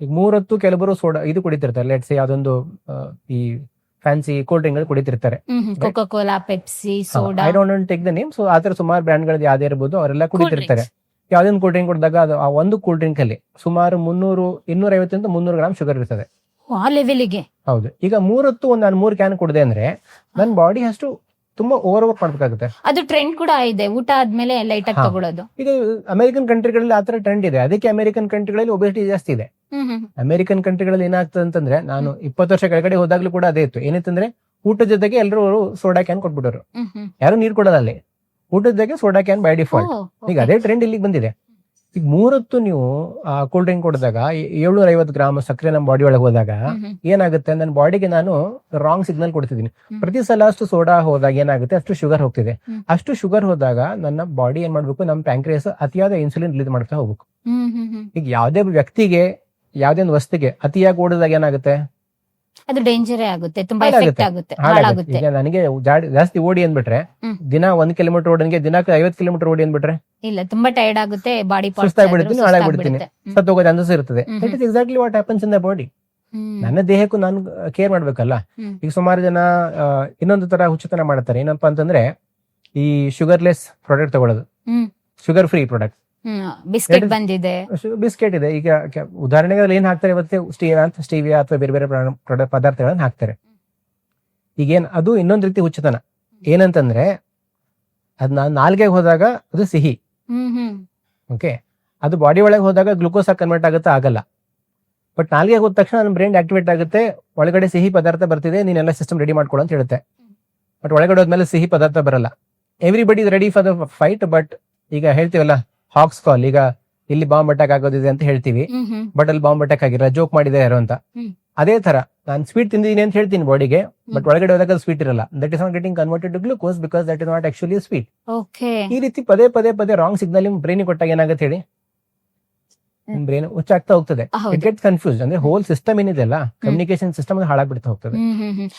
ಈಗ 3 ಹೊತ್ತು ಕೆಲವರು ಸೋಡಾ ಇದು ಕುಡಿತಿರ್ತಾರೆ, ಲೆಟ್ಸ್ ಯಾವ್ದೊಂದು ಈ ಫ್ಯಾನ್ಸಿ ಕೋಲ್ಡ್ ಡ್ರಿಂಕ್ ಗಳು ಕುಡಿತಿರ್ತಾರೆ. Coca Cola, Pepsi, soda. I don't take the name. So ಆತರ ಸುಮಾರು ಬ್ರ್ಯಾಂಡ್ ಗಳು ಯಾವ್ದೇ ಇರ್ಬೋದು ಅವರೆಲ್ಲ ಕುಡಿತಿರ್ತಾರೆ. ಯಾವ್ದೊಂದು ಕೂಲ್ ಡ್ರಿಂಕ್ ಕುಡಿದಾಗ ಅದು ಆ ಒಂದು ಕೂಲ್ ಡ್ರಿಂಕ್ ಅಲ್ಲಿ ಸುಮಾರು 250 300 ಗ್ರಾಮ್ ಶುಗರ್ ಇರ್ತದೆ. ಆ ಲೆವೆಲ್ಗೆ. ಹೌದು. ಈಗ 3 ಹೊತ್ತು ನಾನು 3 ಕ್ಯಾನ್ ಕುಡಿದೆ ಅಂದ್ರೆ ನನ್ನ ಬಾಡಿ ಅಷ್ಟು ತುಂಬಾ ಓವರ್ ಮಾಡ್ಬೇಕಾಗುತ್ತೆ. ಅದು ಟ್ರೆಂಡ್ ಕೂಡ ಇದೆ, ಊಟ ಆದ್ಮೇಲೆ ಲೈಟ್ ಆಗಿ ತಗೊಳ್ಳೋದು. ಈಗ ಅಮೆರಿಕನ್ ಕಂಟ್ರಿಗಳಲ್ಲಿ ಆತರ ಟ್ರೆಂಡ್ ಇದೆ. ಅದಕ್ಕೆ ಅಮೆರಿಕನ್ ಕಂಟ್ರಿಗಳಲ್ಲಿ ಒಬೆಸಿಟಿ ಜಾಸ್ತಿ ಇದೆ. ಅಮೆರಿಕನ್ ಕಂಟ್ರಿಗಳಲ್ಲಿ ಏನಾಗ್ತದೆ ಅಂತಂದ್ರೆ, ನಾನು 20 ವರ್ಷ ಕೆಳಗಡೆ ಹೋದಾಗ್ಲೂ ಕೂಡ ಅದೇ ಇತ್ತು. ಏನಿತ್ತಂದ್ರೆ ಊಟದ ಜೊತೆಗೆ ಎಲ್ಲರೂ ಸೋಡಾ ಕ್ಯಾನ್ ಕೊಟ್ಬಿಟ್ಟರು, ಯಾರು ನೀರ್ ಕೊಡೋಲ್ಲ ಅಲ್ಲಿ. ಊಟದ ಜೊತೆಗೆ ಸೋಡಾ ಕ್ಯಾನ್ ಬೈ ಡಿಫಾಲ್ಟ್. ಈಗ ಅದೇ ಟ್ರೆಂಡ್ ಇಲ್ಲಿಗೆ ಬಂದಿದೆ. ಈಗ 3 ಹೊತ್ತು ನೀವು ಕೂಲ್ ಡ್ರಿಂಕ್ ಕೊಡಿದಾಗ 750 ಗ್ರಾಮ್ ಸಕ್ಕರೆ ನಮ್ಮ ಬಾಡಿ ಒಳಗೆ ಹೋದಾಗ ಏನಾಗುತ್ತೆ, ನನ್ನ ಬಾಡಿಗೆ ನಾನು ರಾಂಗ್ ಸಿಗ್ನಲ್ ಕೊಡ್ತಿದ್ದೀನಿ. ಪ್ರತಿ ಸಲ ಅಷ್ಟು ಸೋಡಾ ಹೋದಾಗ ಏನಾಗುತ್ತೆ, ಅಷ್ಟು ಶುಗರ್ ಹೋಗ್ತಿದೆ. ಅಷ್ಟು ಶುಗರ್ ಹೋದಾಗ ನನ್ನ ಬಾಡಿ ಏನ್ ಮಾಡ್ಬೇಕು, ನಮ್ಮ ಪ್ಯಾಂಕ್ರಿಯಸ್ ಅತಿಯಾದ ಇನ್ಸುಲಿನ್ ರಿಲೀಸ್ ಮಾಡ್ತಾ ಹೋಗ್ಬೇಕು. ಈಗ ಯಾವ್ದೇ ವ್ಯಕ್ತಿಗೆ ಯಾವ್ದೇ ಒಂದು ವಸ್ತುಗೆ ಅತಿಯಾಗಿ ಓಡಿದಾಗ ಏನಾಗುತ್ತೆ, ಅದು ಡೇಂಜರೇ ಆಗುತ್ತೆ, ತುಂಬಾ ಎಫೆಕ್ಟ್ ಆಗುತ್ತೆ, ಹಾಳಾಗುತ್ತೆ. ಈಗ ನನಗೆ ಜಾಸ್ತಿ ಓಡಿ ಅಂದ್ಬಿಟ್ರೆ, ದಿನ 1 ಕಿಲೋಮೀಟರ್ ಓಡನ್ಗೆ ದಿನಕ್ಕೆ 50 ಕಿಲೋಮೀಟರ್ ಓಡಿ ಅಂದ್ಬಿಟ್ರೆ ಇಲ್ಲ, ತುಂಬಾ ಟೈರ್ಡ್ ಆಗುತ್ತೆ, ಬಾಡಿ ಸುಸ್ತಾಗ್ಬಿಡ್ತೀನಿ, ಹಾಳಾಗ್ಬಿಡ್ತೀನಿ, ಸತ್ತೋಗೋ ಚಾನ್ಸಸ್ ಇರ್ತದೆ. That is exactly what happens in the body. ನನ್ನ ದೇಹಕ್ಕೂ ನಾನು ಕೇರ್ ಮಾಡ್ಬೇಕಲ್ಲ. ಈಗ ಸುಮಾರು ಜನ ಇನ್ನೊಂದು ತರ ಹುಚ್ಚುತನ ಮಾಡ್ತಾರೆ. ಏನಪ್ಪಾ ಅಂತಂದ್ರೆ, ಈ ಶುಗರ್ಲೆಸ್ ಪ್ರಾಡಕ್ಟ್ ತಗೊಳ್ಳೋದು, ಶುಗರ್ ಫ್ರೀ ಪ್ರಾಡಕ್ಟ್. ಬಿಸ್ಕೆಟ್ ಬಂದಿದೆ, ಬಿಸ್ಕೆಟ್ ಇದೆ. ಈಗ ಉದಾಹರಣೆಗೆ ಏನ್ ಹಾಕ್ತಾರೆ, ಇವತ್ತು ಸ್ಟೀವಿಯಾ ಅಥವಾ ಬೇರೆ ಬೇರೆ ಪದಾರ್ಥಗಳನ್ನ ಹಾಕ್ತಾರೆ. ಈಗೇನ್ ಅದು ಇನ್ನೊಂದ್ ರೀತಿ ಹುಚ್ಚುತನ. ಏನಂತಂದ್ರೆ, ಅದ್ ನಾಲ್ಗೆಗೆ ಹೋದಾಗ ಅದು ಸಿಹಿ, ಓಕೆ, ಅದು ಬಾಡಿ ಒಳಗೆ ಹೋದಾಗ ಗ್ಲುಕೋಸ್ ಆಗಿ ಕನ್ವರ್ಟ್ ಆಗುತ್ತೆ, ಆಗಲ್ಲ. ಬಟ್ ನಾಲ್ಗೆಗೆ ಹೋದ ತಕ್ಷಣ ನನ್ನ ಬ್ರೈನ್ ಆಕ್ಟಿವೇಟ್ ಆಗುತ್ತೆ, ಒಳಗಡೆ ಸಿಹಿ ಪದಾರ್ಥ ಬರ್ತಿದೆ, ನೀನೆಲ್ಲ ಸಿಸ್ಟಮ್ ರೆಡಿ ಮಾಡ್ಕೊಳ್ಳೋ ಅಂತ ಹೇಳುತ್ತೆ. ಬಟ್ ಒಳಗಡೆ ಹೋದ್ಮೇಲೆ ಸಿಹಿ ಪದಾರ್ಥ ಬರಲ್ಲ. Everybody is ready for the fight. But ಈಗ ಹೇಳ್ತೀವಲ್ಲ, ಹಾಕ್ಸ್ ಕಾಲ್, ಈಗ ಇಲ್ಲಿ ಬಾಂಬ್ ಅಟ್ಯಾಕ್ ಆಗೋದಿದೆ ಅಂತ ಹೇಳ್ತೀವಿ, ಬಟ್ ಅಲ್ಲಿ ಬಾಂಬ್ ಅಟ್ಯಾಕ್ ಆಗಿಲ್ಲ, ಜೋಕ್ ಮಾಡಿದೆ ಯಾರು ಅಂತ. ಅದೇ ತರ ನಾನು ಸ್ವೀಟ್ ತಿಂದಿದ್ದೀನಿ ಅಂತ ಹೇಳ್ತೀನಿ ಬಾಡಿಗೆ, ಬಟ್ ಒಳಗಡೆ ಹೋದಾಗ ಸ್ವೀಟ್ ಇರಲ್ಲ. That is not getting converted to glucose because that is not actually sweet. ಈ ರೀತಿ ಪದೇ ಪದೇ ರಾಂಗ್ ಸಿಗ್ನಲ್ ನಿಮ್ ಬ್ರೈನ್ ಕೊಟ್ಟಾಗ ಏನಾಗುತ್ತೆ ಹೇಳಿ, ನಿಮ್ ಬ್ರೈನ್ ಹುಚ್ಚಾಗ್ತಾ ಹೋಗ್ತದೆ. It get confuse. ಅಂದ್ರೆ ಹೋಲ್ ಸಿಸ್ಟಮ್ ಏನಿದೆ ಅಲ್ಲ, ಕಮ್ಯುನಿಕೇಶನ್ ಸಿಸ್ಟಮ್ ಹಾಳಾಗ್ಬಿಡ್ತಾ ಹೋಗ್ತದೆ.